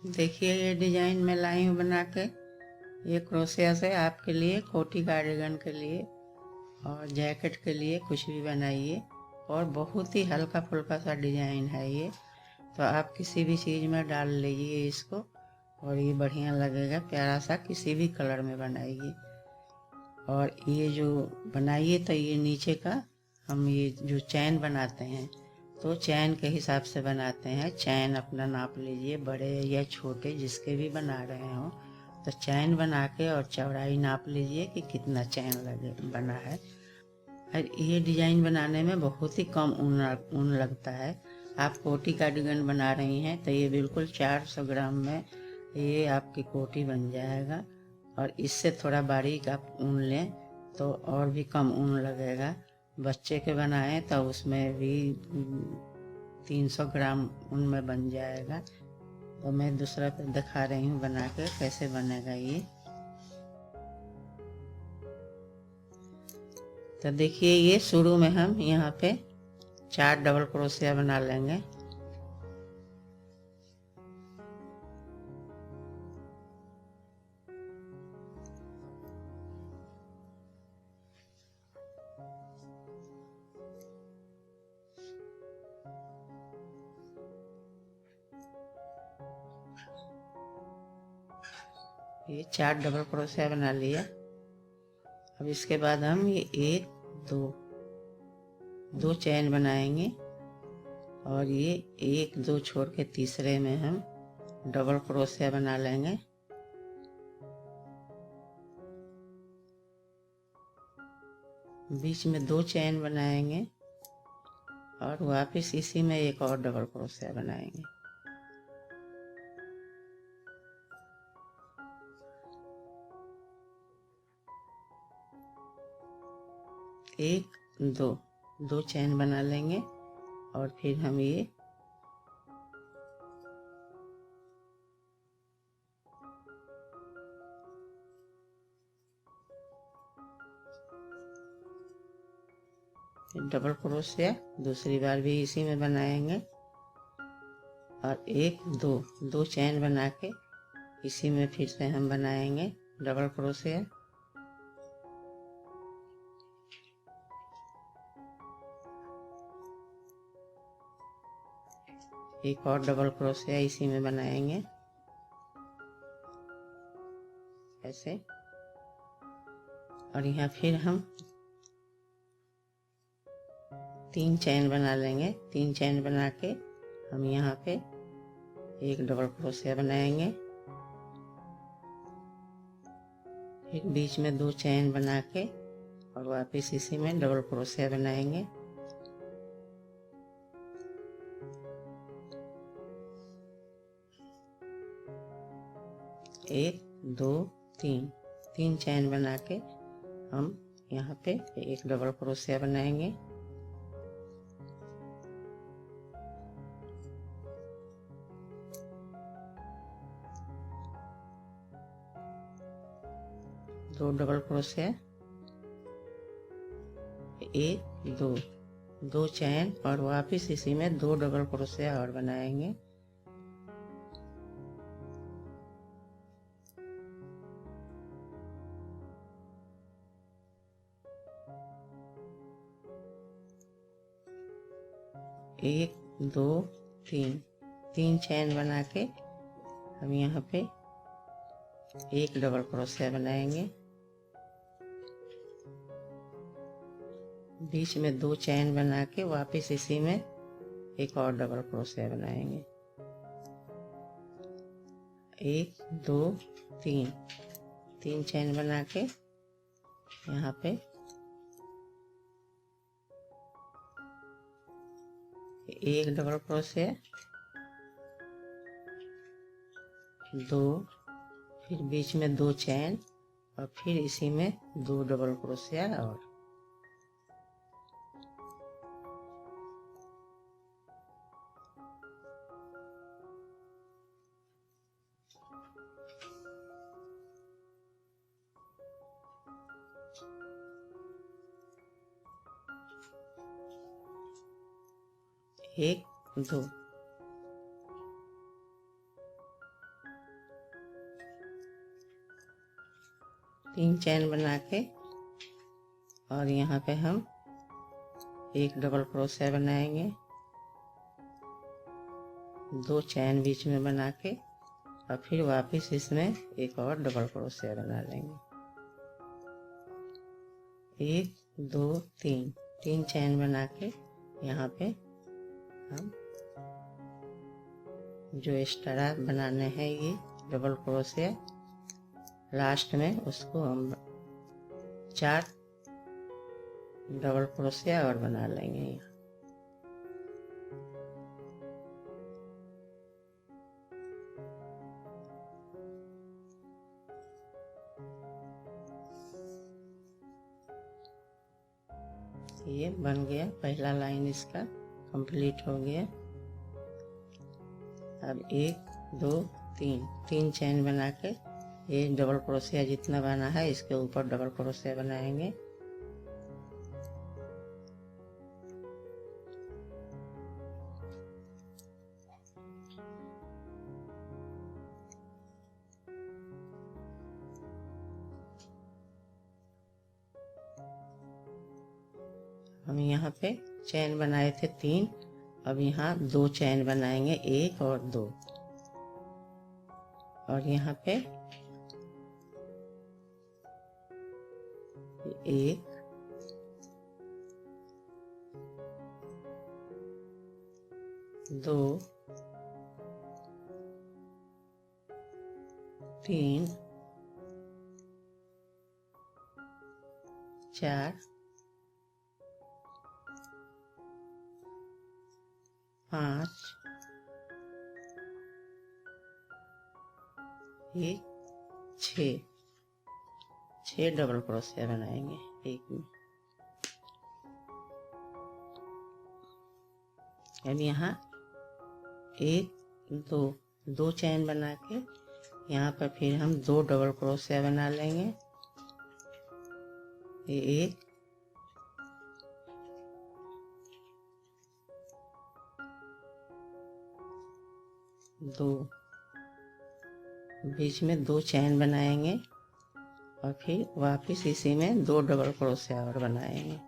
देखिए ये डिजाइन मैं लाई हूँ बना के। ये क्रोशिया से आपके लिए कोटी कार्डिगन के लिए और जैकेट के लिए कुछ भी बनाइए। और बहुत ही हल्का फुल्का सा डिजाइन है ये, तो आप किसी भी चीज़ में डाल लीजिए इसको और ये बढ़िया लगेगा। प्यारा सा किसी भी कलर में बनाइए। और ये जो बनाइए तो ये नीचे का हम ये जो चैन बनाते हैं तो चैन के हिसाब से बनाते हैं। चैन अपना नाप लीजिए, बड़े या छोटे जिसके भी बना रहे हो तो चैन बना के और चौड़ाई नाप लीजिए कि कितना चैन लगे बना है। और ये डिजाइन बनाने में बहुत ही कम ऊन लगता है। आप कोटी कार्डिगन बना रही हैं तो ये बिल्कुल 400 ग्राम में ये आपकी कोटी बन जाएगा। और इससे थोड़ा बारीक आप ऊन लें तो और भी कम ऊन लगेगा। बच्चे के बनाएं तो उसमें भी 300 ग्राम ऊन में बन जाएगा। तो मैं दूसरा पे दिखा रही हूँ बना के कैसे बनेगा ये। तो देखिए ये शुरू में हम यहाँ पे 4 डबल क्रोशिया बना लेंगे। ये 4 डबल क्रोशिया बना लिया। अब इसके बाद हम ये 1 2 चैन बनाएंगे और ये 1 2 छोड़ के तीसरे में हम डबल क्रोशिया बना लेंगे। बीच में 2 चैन बनाएंगे और वापस इसी में एक और डबल क्रोशिया बनाएंगे। 1 2 चैन बना लेंगे और फिर हम ये डबल क्रोशिया दूसरी बार भी इसी में बनाएंगे और 1 2 चैन बना के इसी में फिर से हम बनाएंगे डबल क्रोशिया। एक और डबल क्रोशिया इसी में बनाएंगे ऐसे। और यहाँ फिर हम 3 चैन बना लेंगे। 3 चैन बना के हम यहाँ पे एक डबल क्रोशिया बनाएंगे। फिर बीच में 2 चैन बना के और वापस इसी में डबल क्रोशिया बनाएंगे। एक 2 3 चैन बना के हम यहाँ पे एक डबल क्रोशिया बनाएंगे। दो डबल क्रोशिया, 1 2 चैन और वापस इसी में 2 डबल क्रोशिया और बनाएंगे। एक 2 3 चैन बना के हम यहाँ पे एक डबल क्रोशिया बनाएंगे। बीच में 2 चैन बना के वापस इसी में एक और डबल क्रोशिया बनाएंगे। 1 2 3 चैन बना के यहाँ पे एक डबल क्रोशिया, 2 फिर बीच में 2 चैन और फिर इसी में 2 डबल क्रोशिया और एक 2 3 चैन बना के और यहाँ पे हम एक डबल क्रोशिया बनाएंगे, 2 चैन बीच में बना के और फिर वापस इसमें एक और डबल क्रोशिया बना लेंगे। 1 2 3 चैन बना के यहाँ पे हम जो एक्स्ट्रा बनाने हैं ये डबल क्रोशिया लास्ट में, उसको हम 4 डबल क्रोशिया और बना लेंगे यहाँ। ये बन गया, पहला लाइन इसका कंप्लीट हो गया। अब 1 2 3 चैन बना के ये डबल क्रोशिया जितना बना है इसके ऊपर डबल क्रोशिया बनाएंगे। हम यहाँ पे चैन बनाए थे 3, अब यहाँ 2 चैन बनाएंगे, 1 और 2, और यहाँ पे 1 2 3 4 5 1 6 डबल क्रोशिया बनाएंगे एक में। अब यहाँ 1 2 चैन बना के यहाँ पर फिर हम 2 डबल क्रोशिया बना लेंगे। ये 1 2, बीच में 2 चैन बनाएंगे और फिर वापस इसी में 2 डबल क्रोशिया और बनाएंगे।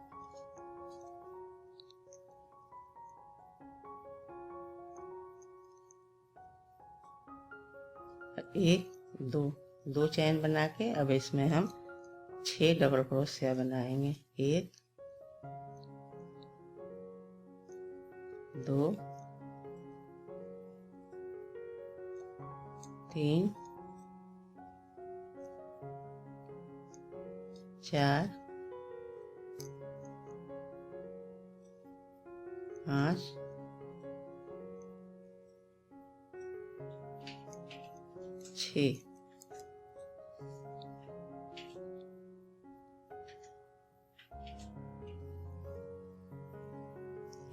1 2 चैन बना के अब इसमें हम 6 डबल क्रोशिया बनाएंगे। 1 2 3 4 5 6।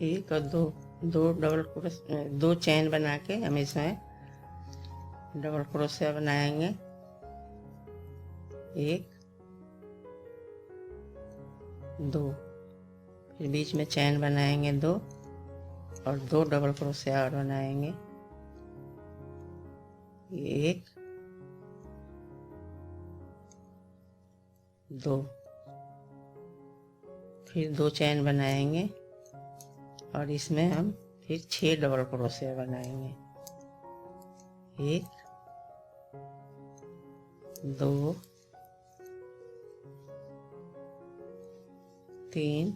एक और दो चैन बना के हम इसमें डबल क्रोशिया बनाएंगे। 1 2, फिर बीच में चैन बनाएंगे 2 और 2 डबल क्रोशिया और बनाएंगे। 1 2, फिर 2 चैन बनाएंगे और इसमें हम फिर 6 डबल क्रोशिया बनाएंगे। 1 2 3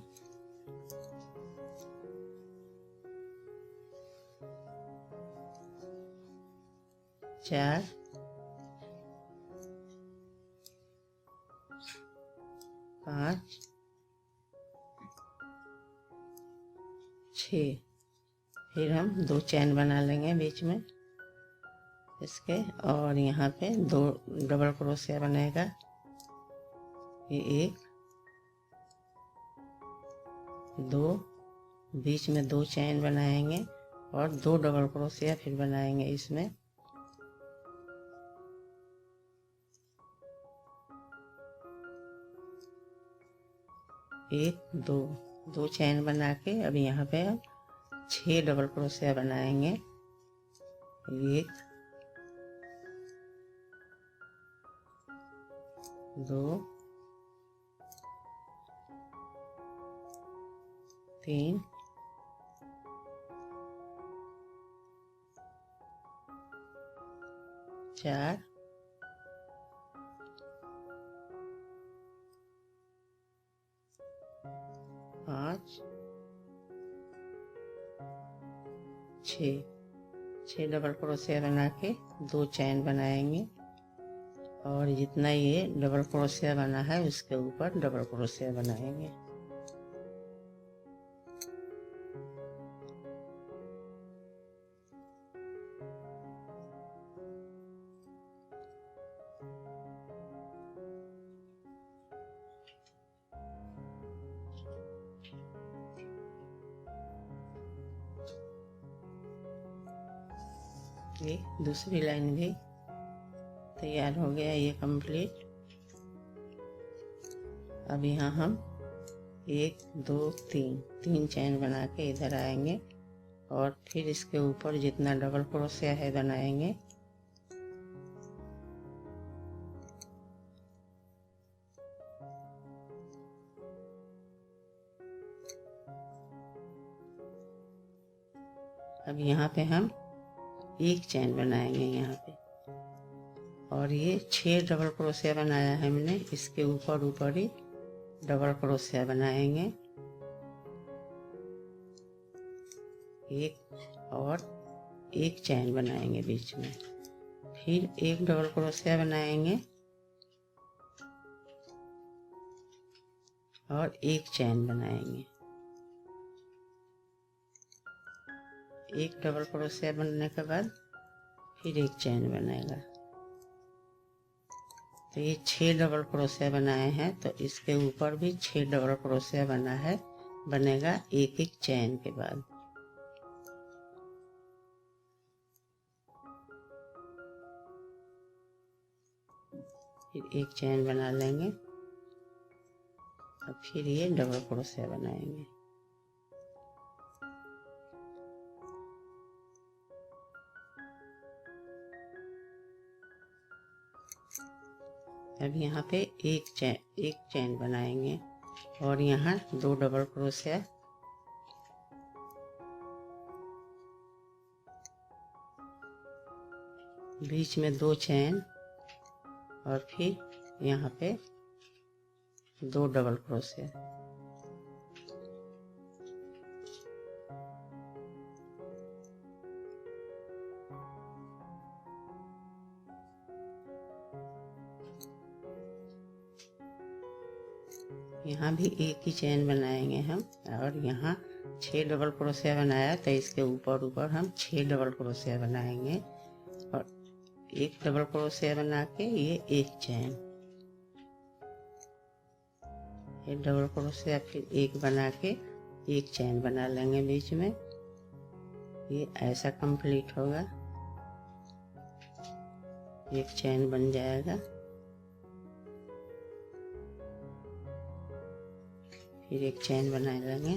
4 5 6। फिर हम 2 चैन बना लेंगे बीच में इसके और यहाँ पे 2 डबल क्रोशिया बनेगा। ये 1 2, बीच में 2 चैन बनाएंगे और 2 डबल क्रोशिया फिर बनाएंगे इसमें। एक दो चैन बना के अब यहाँ पे हम 6 डबल क्रोशिया बनाएंगे। 1 2 3 4 5 6 डबल क्रोशिया बना के 2 चैन बनाएंगे और जितना ये डबल क्रोशिया बना है उसके ऊपर डबल क्रोशिया बनाएंगे। ये दूसरी लाइन भी तैयार हो गया, ये कंप्लीट। अब यहाँ हम 1 2 3 चैन बना के इधर आएंगे और फिर इसके ऊपर जितना डबल क्रोशिया है बनाएंगे। अब यहाँ पे हम 1 चैन बनाएंगे यहाँ पे और ये 6 डबल क्रोशिया बनाया है हमने, इसके ऊपर ही डबल क्रोशिया बनाएंगे। 1 और 1 चैन बनाएंगे बीच में, फिर 1 डबल क्रोशिया बनाएंगे और 1 चैन बनाएंगे। 1 डबल क्रोशिया बनने के बाद फिर 1 चैन बनेगा। तो ये 6 डबल क्रोशिया बनाए हैं, तो इसके ऊपर भी 6 डबल क्रोशिया बना है, बनेगा 1 चैन के बाद। फिर 1 चैन बना लेंगे और फिर ये डबल क्रोशिया बनाएंगे। अब यहाँ पे 1 चैन बनाएंगे और यहाँ 2 डबल क्रोशिया, बीच में 2 चैन और फिर यहाँ पे 2 डबल क्रोशिया। यहाँ भी 1 ही चैन बनाएंगे हम और यहाँ 6 डबल क्रोशिया बनाया, तो इसके ऊपर हम 6 डबल क्रोशिया बनाएंगे और 1 डबल क्रोशिया बना के ये 1 चैन, 1 डबल क्रोशिया फिर 1 बना के 1 चैन बना लेंगे बीच में। ये ऐसा कंप्लीट होगा, 1 चैन बन जाएगा। फिर 1 चैन बना लेंगे,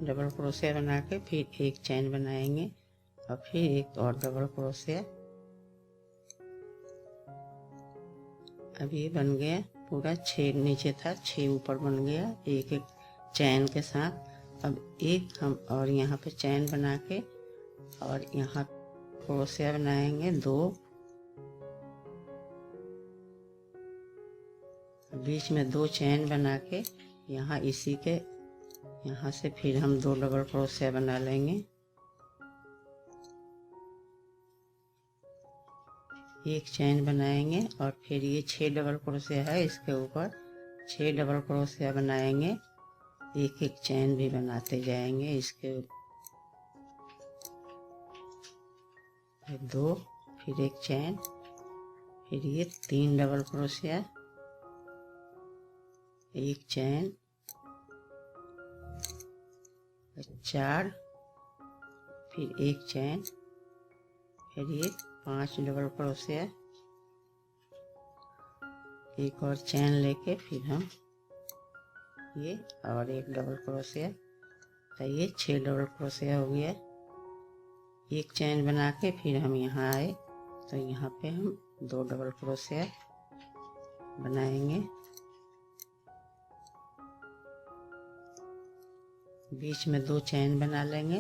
डबल क्रोशिया बना के फिर 1 चैन बनाएंगे और फिर 1 और डबल क्रोशिया। अब ये बन गया पूरा, 6 नीचे था 6 ऊपर बन गया 1 चैन के साथ। अब 1 हम और यहाँ पे चैन बना के और यहाँ क्रोशिया बनाएंगे 2, बीच में 2 चैन बना के यहाँ इसी के यहाँ से फिर हम 2 डबल क्रोशिया बना लेंगे। 1 चैन बनाएंगे और फिर ये 6 डबल क्रोशिया है, इसके ऊपर 6 डबल क्रोशिया बनाएंगे, 1 चैन भी बनाते जाएंगे। इसके 2 फिर 1 चैन, फिर ये 3 डबल क्रोशिया, 1 चैन, 4 फिर 1 चैन, फिर ये 5 डबल क्रोशिया, 1 और चैन लेके फिर हम ये और 1 डबल क्रोशिया, तो ये 6 डबल क्रोशिया हो गया। एक चैन बना के फिर हम यहाँ आए तो यहाँ पे हम 2 डबल क्रोशिया बनाएंगे। बीच में 2 चैन बना लेंगे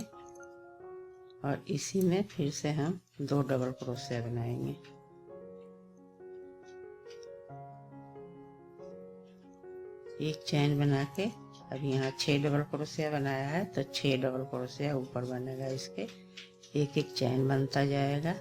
और इसी में फिर से हम 2 डबल क्रोशिया बनाएंगे। एक चैन बना के अब यहाँ 6 डबल क्रोशिया बनाया है तो 6 डबल क्रोशिया ऊपर बनेगा। इसके एक एक चैन बनता जाएगा।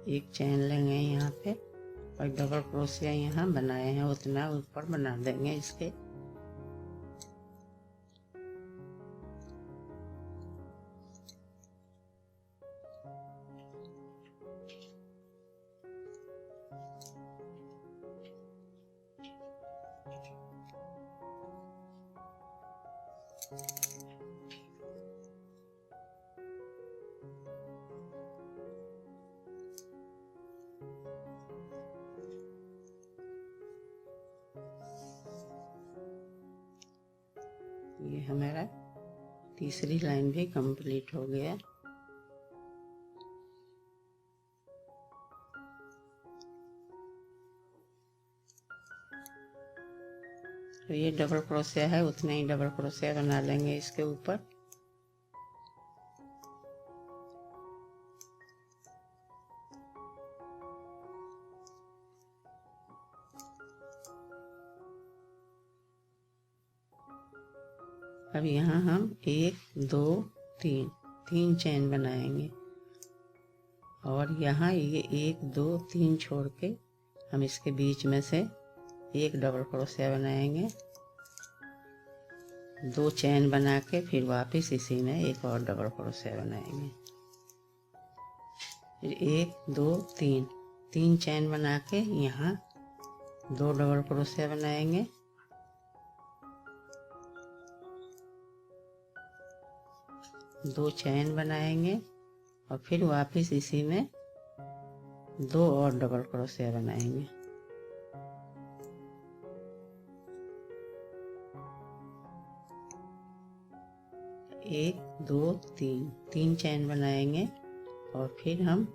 एक चैन लेंगे यहाँ पे और डबल क्रोशिया यहाँ बनाए हैं उतना ऊपर बना देंगे इसके। ये हमारा तीसरी लाइन भी कंप्लीट हो गया। तो ये डबल क्रोशिया है उतने ही डबल क्रोशिया बना लेंगे इसके ऊपर। अब यहाँ हम 1 2 3 चैन बनाएंगे और यहाँ ये 1 2 3 छोड़ के हम इसके बीच में से एक डबल क्रोशिया बनाएंगे। 2 चैन बना के फिर वापस इसी में एक और डबल क्रोशिया बनाएंगे। फिर 1 2 3 चैन बना के यहाँ 2 डबल क्रोशिया बनाएंगे। दो चैन बनाएंगे और फिर वापस इसी में 2 और डबल क्रोशिया बनाएंगे। एक दो तीन चैन बनाएंगे और फिर हम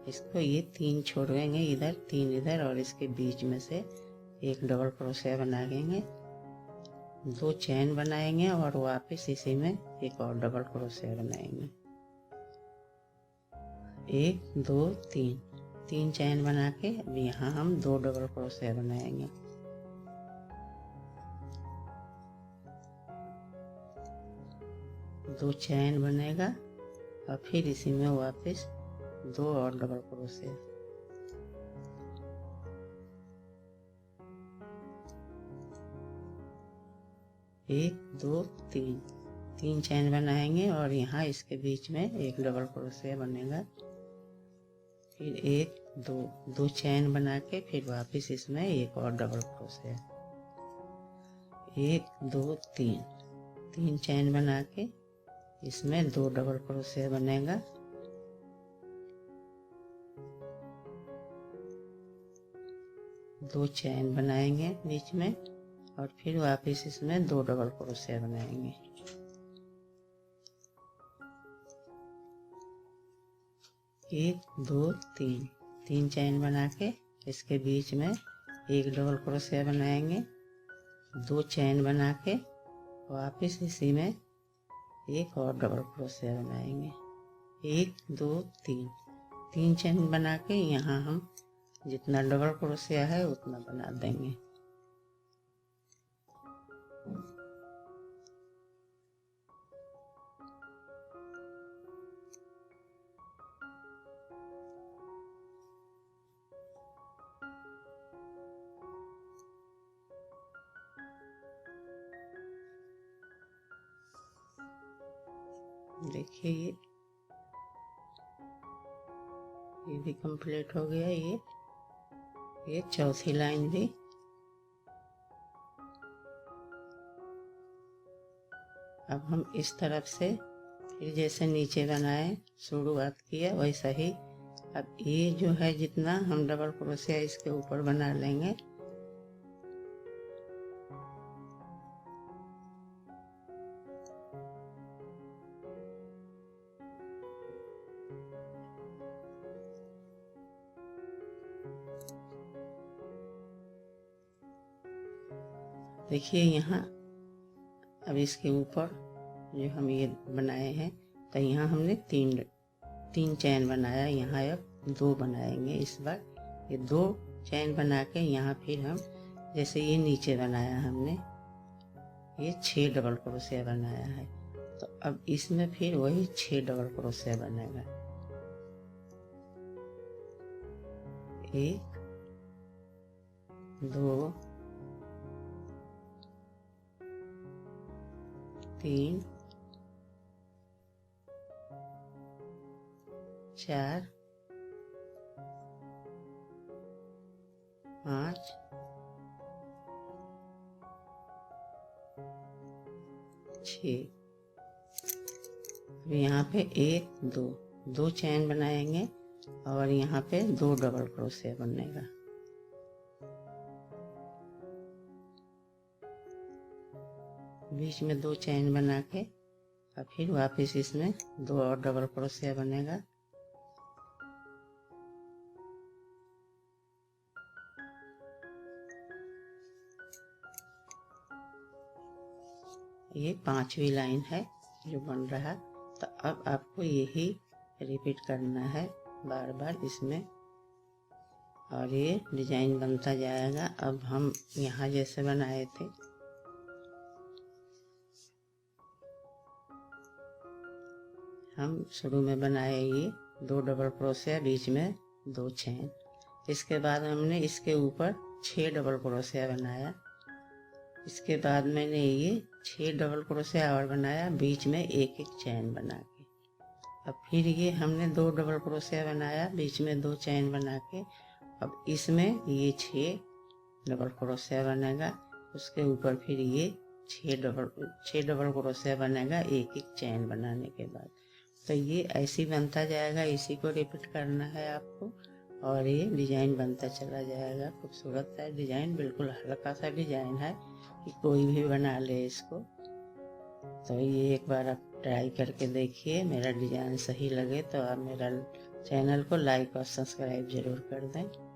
इसको ये 3 छोड़ेंगे इधर 3 इधर और इसके बीच में से एक डबल क्रोशिया बना देंगे। 2 चैन बनाएंगे और वापस इसी में एक और डबल क्रोशिया बनाएंगे। 1 2 3 चैन बना के अब यहाँ हम 2 डबल क्रोशिया बनाएंगे। दो चैन बनेगा और फिर इसी में वापस 2 और डबल क्रोशिया। एक दो तीन चैन बनाएंगे और यहाँ इसके बीच में एक डबल क्रोशिया बनेगा। फिर 1 2 चैन बना के फिर वापस इसमें एक और डबल क्रोशिया। 1 2 3 चैन बना के इसमें 2 डबल क्रोशिया बनेगा। दो चैन बनाएंगे बीच में और फिर वापस इसमें 2 डबल क्रोशिया बनाएंगे। एक दो तीन चैन बना के इसके बीच में एक डबल क्रोशिया बनाएंगे। 2 चैन बना के वापस इसी में एक और डबल क्रोशिया बनाएंगे। 1 2 3 चैन बना के यहाँ हम जितना डबल क्रोशिया है उतना बना देंगे। देखिए भी कंप्लीट हो गया। ये चौथी लाइन भी। अब हम इस तरफ से फिर जैसे नीचे बनाए शुरुआत किया वैसा ही अब ये जो है जितना हम डबल क्रोशिया इसके ऊपर बना लेंगे। देखिए यहाँ अब इसके ऊपर जो हम ये बनाए हैं तो यहाँ हमने तीन चैन बनाया, यहाँ अब 2 बनाएंगे। इस बार ये 2 चैन बना के यहाँ फिर हम जैसे ये नीचे बनाया हमने ये 6 डबल क्रोशिया बनाया है, तो अब इसमें फिर वही 6 डबल क्रोशिया बनेगा। 1 2 3 4 5 6। यहाँ पे 1 2 चैन बनाएंगे और यहाँ पे 2 डबल क्रोशिया बनेगा। बीच में 2 चैन बना के और फिर वापस इसमें 2 और डबल क्रोशिया बनेगा। ये 5वीं लाइन है जो बन रहा, तो अब आपको यही रिपीट करना है बार बार इसमें और ये डिजाइन बनता जाएगा। अब हम यहाँ जैसे बनाए थे हम शुरू में बनाए ये 2 डबल क्रोशिया बीच में 2 चैन, इसके बाद हमने इसके ऊपर 6 डबल क्रोशिया बनाया, इसके बाद मैंने ये 6 डबल क्रोशिया और बनाया बीच में एक चैन बना के। अब फिर ये हमने 2 डबल क्रोशिया बनाया बीच में 2 चैन बना के, अब इसमें ये 6 डबल क्रोशिया बनेगा, उसके ऊपर फिर ये 6 डबल क्रोशिया बनेगा एक चैन बनाने के बाद। तो ये ऐसे बनता जाएगा, इसी को रिपीट करना है आपको और ये डिजाइन बनता चला जाएगा। खूबसूरत है डिजाइन, बिल्कुल हल्का सा डिजाइन है कि कोई भी बना ले इसको। तो ये एक बार आप ट्राई करके देखिए, मेरा डिजाइन सही लगे तो आप मेरा चैनल को लाइक और सब्सक्राइब जरूर कर दें।